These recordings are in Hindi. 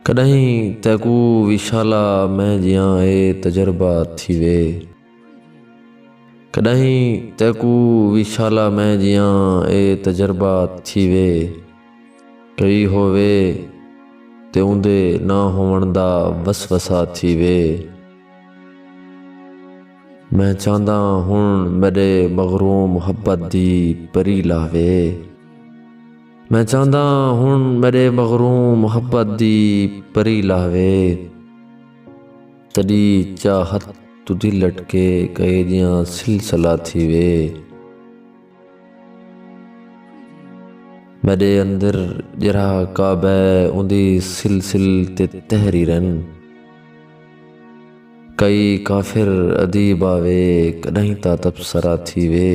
कॾहिं तेकू विशाला मैं जियां ए तजर्बा थी वे। कॾहिं तेकू विशाला मैं जियां ए तजर्बा थी वे। कई होवे ते उंदे ना होवण दा वसवसा थी वे। मैं चाहदा हुण मेरे मगरू मुहब्बत दी परी लावे। मैं चाहदा हुण मेरे मगरू मुहब्बत दी परी लावे। तड़ी चाहत तुझी लटके कई जियां सिलसिला थी वे। मेरे अंदर जरा काबे उंदी सिलसिल ते तहरीरन। कई काफिर अदीब आवे कॾहिं ता तबसरा थी वे।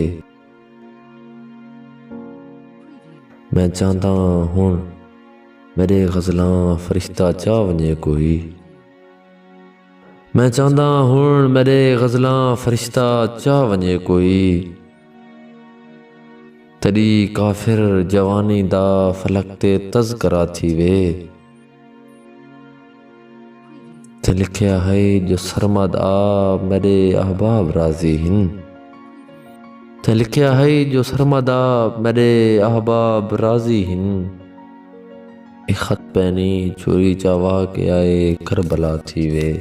मैं चाहदा हुण मेरे गज़लां फरिश्ता चा वञे कोई। मैं चाहदा हुण मेरे गज़लां फरिश्ता चा वञे कोई। तड़ी काफिर जवानी दा फलक ते तज़करा थी वे। ते लिखया है जो सरमद आ मेरे अहबाब राजी हिन। ते लिखया है जो सरमद आ मेरे अहबाब राजी हिन। एक खत पैनी चोरी चावा के आए करबला थी वे।